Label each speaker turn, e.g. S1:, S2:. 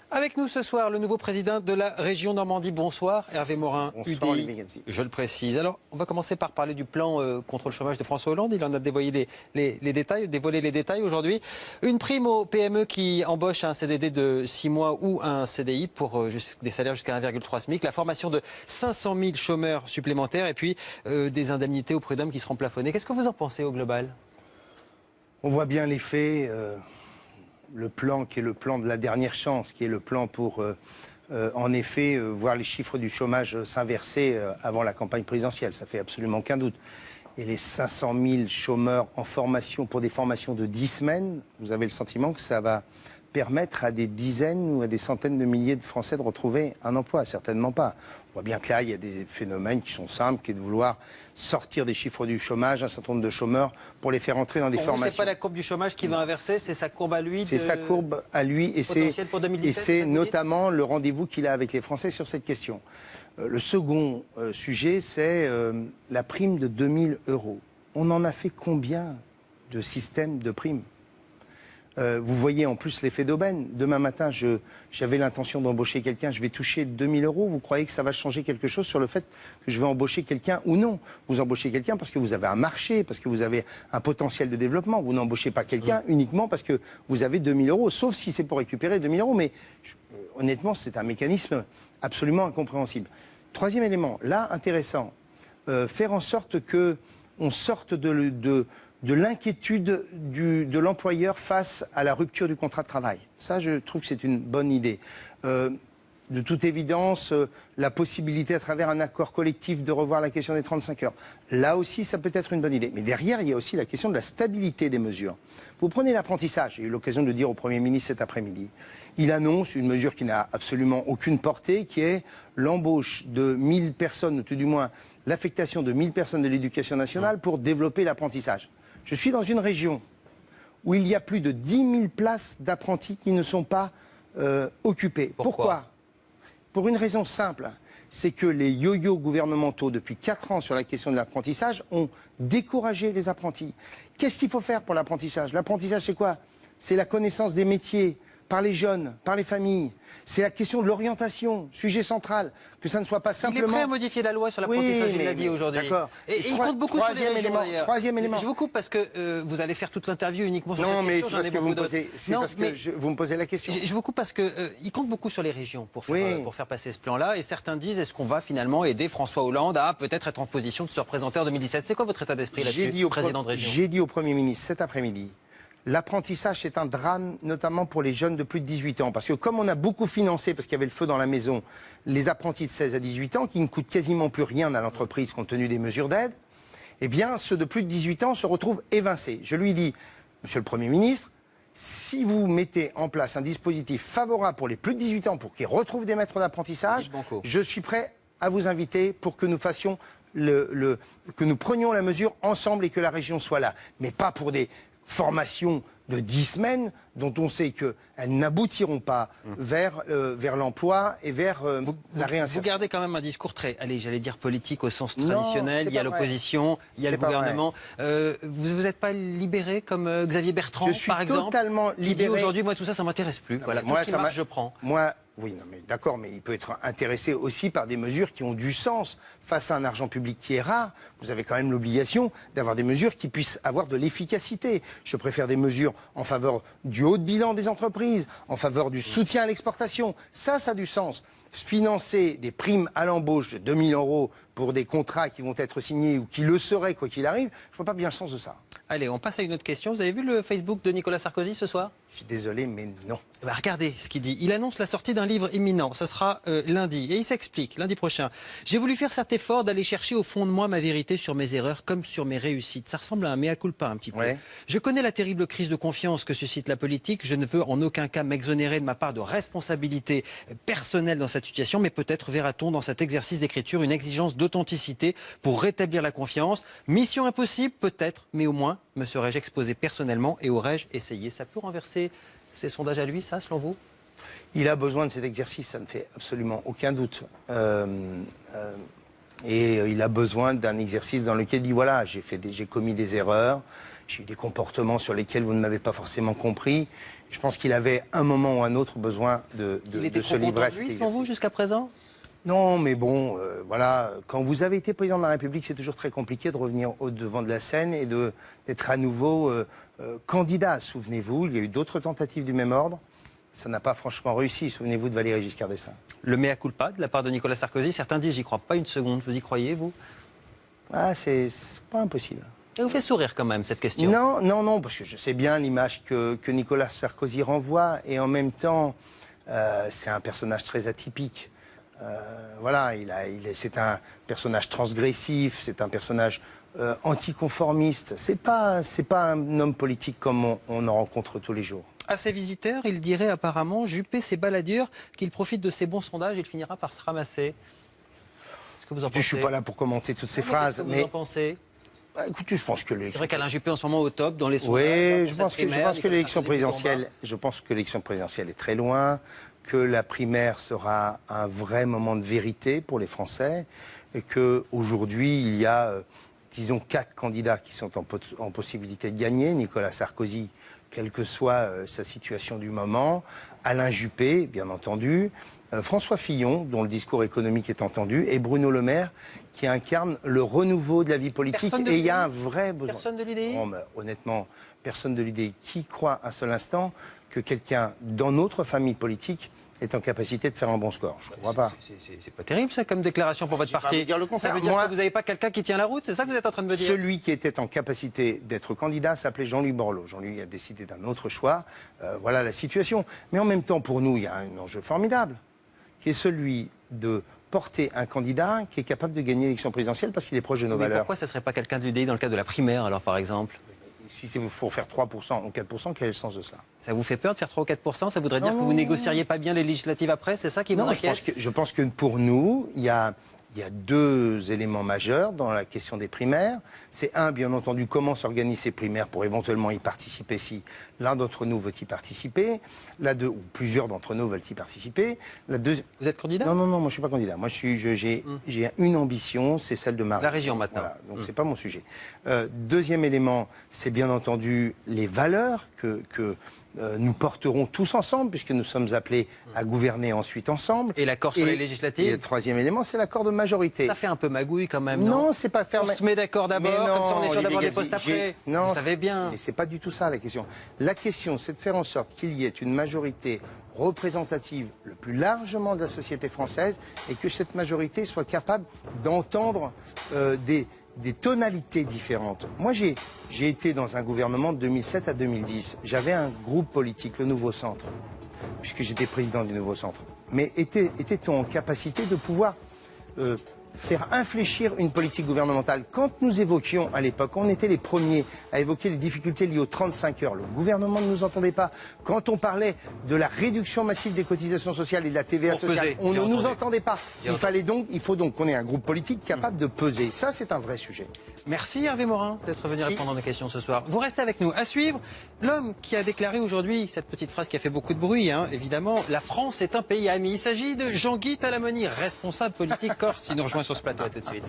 S1: Avec nous ce soir, le nouveau président de la région Normandie. Bonsoir, Hervé Morin,
S2: Bonsoir,
S1: UDI, je le précise. Alors, on va commencer par parler du plan contre le chômage de François Hollande. Il en a dévoilé les détails aujourd'hui. Une prime aux PME qui embauchent un CDD de 6 mois ou un CDI pour des salaires jusqu'à 1,3 SMIC. La formation de 500 000 chômeurs supplémentaires et puis des indemnités aux prud'hommes qui seront plafonnées. Qu'est-ce que vous en pensez au global?
S2: On voit bien les faits. Le plan qui est le plan de la dernière chance, qui est le plan pour, en effet, voir les chiffres du chômage s'inverser avant la campagne présidentielle. Ça fait absolument aucun doute. Et les 500 000 chômeurs en formation pour des formations de 10 semaines, vous avez le sentiment que ça va permettre à des dizaines ou à des centaines de milliers de Français de retrouver un emploi? Certainement pas. On voit bien que là, il y a des phénomènes qui sont simples, qui est de vouloir sortir des chiffres du chômage, un certain nombre de chômeurs, pour les faire entrer dans des formations.
S1: C'est pas la courbe du chômage qui va inverser, c'est sa courbe à lui.
S2: C'est sa courbe à lui, et c'est notamment le rendez-vous qu'il a avec les Français sur cette question. Le second sujet, c'est la prime de 2 000 €. On en a fait combien de systèmes de primes? Vous voyez en plus l'effet d'aubaine. Demain matin, j'avais l'intention d'embaucher quelqu'un, je vais toucher 2 000 €. Vous croyez que ça va changer quelque chose sur le fait que je vais embaucher quelqu'un ou non? Vous embauchez quelqu'un parce que vous avez un marché, parce que vous avez un potentiel de développement. Vous n'embauchez pas quelqu'un uniquement parce que vous avez 2 000 €, sauf si c'est pour récupérer 2 000 €. Mais honnêtement, c'est un mécanisme absolument incompréhensible. Troisième élément, là, intéressant, faire en sorte qu'on sorte de l'inquiétude de l'employeur face à la rupture du contrat de travail. Ça, je trouve que c'est une bonne idée. De toute évidence, la possibilité à travers un accord collectif de revoir la question des 35 heures. Là aussi, ça peut être une bonne idée. Mais derrière, il y a aussi la question de la stabilité des mesures. Vous prenez l'apprentissage, j'ai eu l'occasion de le dire au Premier ministre cet après-midi. Il annonce une mesure qui n'a absolument aucune portée, qui est l'embauche de 1000 personnes, ou tout du moins l'affectation de 1000 personnes de l'éducation nationale pour développer l'apprentissage. Je suis dans une région où il y a plus de 10 000 places d'apprentis qui ne sont pas occupées. Pourquoi? Pour une raison simple, c'est que les yo-yo gouvernementaux depuis 4 ans sur la question de l'apprentissage ont découragé les apprentis. Qu'est-ce qu'il faut faire pour l'apprentissage? L'apprentissage, c'est quoi? C'est la connaissance des métiers par les jeunes, par les familles. C'est la question de l'orientation, sujet central, que ça ne soit pas simplement...
S1: Il est prêt à modifier la loi sur l'apprentissage, il l'a dit aujourd'hui.
S2: D'accord.
S1: Et il compte beaucoup sur les régions, d'ailleurs.
S2: Troisième élément.
S1: Je vous coupe parce que vous allez faire toute l'interview uniquement sur cette question.
S2: Non, mais c'est parce que vous me posez la question.
S1: Je vous coupe parce qu'il compte beaucoup sur les régions pour faire passer ce plan-là. Et certains disent, est-ce qu'on va finalement aider François Hollande à peut-être être en position de se représenter en 2017? C'est quoi votre état d'esprit là-dessus, président de région?
S2: J'ai dit au Premier ministre cet après-midi, l'apprentissage, c'est un drame, notamment pour les jeunes de plus de 18 ans. Parce que comme on a beaucoup financé, parce qu'il y avait le feu dans la maison, les apprentis de 16 à 18 ans, qui ne coûtent quasiment plus rien à l'entreprise compte tenu des mesures d'aide, eh bien, ceux de plus de 18 ans se retrouvent évincés. Je lui dis, Monsieur le Premier ministre, si vous mettez en place un dispositif favorable pour les plus de 18 ans, pour qu'ils retrouvent des maîtres d'apprentissage, je suis prêt à vous inviter pour que nous fassions que nous prenions la mesure ensemble et que la région soit là. Mais pas pour des formation de 10 semaines dont on sait qu'elles n'aboutiront pas vers l'emploi et vers la réinsertion.
S1: Vous gardez quand même un discours très, j'allais dire politique au sens traditionnel. Il y a l'opposition, il y a le gouvernement. Vous n'êtes pas libéré comme Xavier Bertrand, par exemple? Je suis
S2: totalement libéré.
S1: Qui dit aujourd'hui, moi tout ça, ça ne m'intéresse plus. Voilà, tout ce qui marche, je prends.
S2: Oui, non, mais d'accord, mais il peut être intéressé aussi par des mesures qui ont du sens. Face à un argent public qui est rare, vous avez quand même l'obligation d'avoir des mesures qui puissent avoir de l'efficacité. Je préfère des mesures en faveur du haut de bilan des entreprises, en faveur du soutien à l'exportation. Ça a du sens. Financer des primes à l'embauche de 2 000 € pour des contrats qui vont être signés ou qui le seraient quoi qu'il arrive, je ne vois pas bien le sens de ça.
S1: Allez, on passe à une autre question. Vous avez vu le Facebook de Nicolas Sarkozy ce soir?
S2: Je suis désolé, mais non.
S1: Regardez ce qu'il dit. Il annonce la sortie d'un livre imminent. Ça sera lundi. Et il s'explique, lundi prochain. J'ai voulu faire cet effort d'aller chercher au fond de moi ma vérité sur mes erreurs comme sur mes réussites. Ça ressemble à un mea culpa un petit peu. Je connais la terrible crise de confiance que suscite la politique. Je ne veux en aucun cas m'exonérer de ma part de responsabilité personnelle dans cette situation. Mais peut-être verra-t-on dans cet exercice d'écriture une exigence d'authenticité pour rétablir la confiance. Mission impossible, peut-être, mais au moins me serais-je exposé personnellement et aurais-je essayé? Ça peut renverser ces sondages à lui, ça, selon vous?
S2: Il a besoin de cet exercice, ça ne fait absolument aucun doute. Et il a besoin d'un exercice dans lequel il dit, voilà, j'ai commis des erreurs, j'ai eu des comportements sur lesquels vous ne m'avez pas forcément compris. Je pense qu'il avait un moment ou un autre besoin de se livrer à cet exercice.
S1: Pour vous jusqu'à présent?
S2: Non, mais bon, voilà, quand vous avez été président de la République, c'est toujours très compliqué de revenir au devant de la scène et d'être à nouveau candidat. Souvenez-vous, il y a eu d'autres tentatives du même ordre. Ça n'a pas franchement réussi. Souvenez-vous de Valéry Giscard d'Estaing.
S1: Le mea culpa de la part de Nicolas Sarkozy, certains disent, j'y crois pas une seconde. Vous y croyez, vous?
S2: Ah, c'est pas impossible.
S1: Ça vous fait sourire quand même, cette question?
S2: Non, non, non, parce que je sais bien l'image que Nicolas Sarkozy renvoie. Et en même temps, c'est un personnage très atypique. Voilà, c'est un personnage transgressif, c'est un personnage anticonformiste. C'est pas un homme politique comme on en rencontre tous les jours.
S1: À ses visiteurs, il dirait apparemment, Juppé, c'est baladure, qu'il profite de ses bons sondages, il finira par se ramasser. Est-ce que vous en pensez?
S2: Je suis pas là pour commenter toutes ces phrases.
S1: Mais vous en pensez?
S2: Bah, écoutez, je pense que l'élection...
S1: C'est vrai qu'Alain Juppé en ce moment au top dans les sondages.
S2: Oui, je pense que l'élection présidentielle, est très loin, que la primaire sera un vrai moment de vérité pour les Français, et qu'aujourd'hui, il y a, disons, 4 candidats qui sont en possibilité de gagner. Nicolas Sarkozy, quelle que soit sa situation du moment, Alain Juppé, bien entendu, François Fillon, dont le discours économique est entendu, et Bruno Le Maire, qui incarne le renouveau de la vie politique. Et il y a un vrai besoin.
S1: Personne de l'UDI?
S2: Non, mais honnêtement, personne de l'UDI. Qui croit un seul instant que quelqu'un dans notre famille politique est en capacité de faire un bon score? Je ne crois pas.
S1: C'est pas terrible, ça, comme déclaration pour votre parti.
S2: Dire le contraire.
S1: Ça veut dire que vous n'avez pas quelqu'un qui tient la route? C'est ça que vous êtes en train de me dire?
S2: Celui qui était en capacité d'être candidat s'appelait Jean-Louis Borloo. Jean-Louis a décidé d'un autre choix. Voilà la situation. Mais en même temps, pour nous, il y a un enjeu formidable, qui est celui de porter un candidat qui est capable de gagner l'élection présidentielle parce qu'il est proche de nos valeurs.
S1: Pourquoi ça ne serait pas quelqu'un de l'UDI dans le cadre de la primaire, alors, par exemple?
S2: Si c'est pour faire 3% ou 4%, quel est le sens de cela?
S1: Ça vous fait peur de faire 3 ou 4%? Ça voudrait dire que vous négocieriez pas bien les législatives après? C'est ça qui vous inquiète?
S2: Je pense que pour nous, il y a 2 éléments majeurs dans la question des primaires. C'est un, bien entendu, comment s'organisent ces primaires pour éventuellement y participer si l'un d'entre nous veut y participer, ou plusieurs d'entre nous veulent y participer.
S1: Vous êtes candidat?
S2: Non, moi je ne suis pas candidat. Moi j'ai une ambition, c'est celle de ma région.
S1: La région maintenant.
S2: Voilà, donc c'est pas mon sujet. Deuxième élément, c'est bien entendu les valeurs que nous porterons tous ensemble, puisque nous sommes appelés à gouverner ensuite ensemble.
S1: Et l'accord sur les législatives?
S2: Et le troisième élément, c'est l'accord de majorité.
S1: Ça fait un peu magouille quand même, non?
S2: Non, c'est pas faire...
S1: On se met d'accord d'abord, comme ça on est sûr d'avoir des postes après.
S2: Non,
S1: vous savez bien.
S2: Mais c'est pas du tout ça la question. La question, c'est de faire en sorte qu'il y ait une majorité représentative le plus largement de la société française et que cette majorité soit capable d'entendre des tonalités différentes. Moi, j'ai été dans un gouvernement de 2007 à 2010. J'avais un groupe politique, le Nouveau Centre, puisque j'étais président du Nouveau Centre. Mais était-on en capacité de pouvoir faire infléchir une politique gouvernementale? Quand nous évoquions à l'époque, on était les premiers à évoquer les difficultés liées aux 35 heures. Le gouvernement ne nous entendait pas. Quand on parlait de la réduction massive des cotisations sociales et de la TVA sociale, on ne nous entendait pas. Il faut donc qu'on ait un groupe politique capable de peser. Ça, c'est un vrai sujet.
S1: Merci Hervé Morin d'être venu répondre à nos questions ce soir. Vous restez avec nous. À suivre, l'homme qui a déclaré aujourd'hui cette petite phrase qui a fait beaucoup de bruit, évidemment, la France est un pays ami. Il s'agit de Jean-Guy Talamoni, responsable politique corse. Il nous rejoint sur ce plateau. À tout de suite.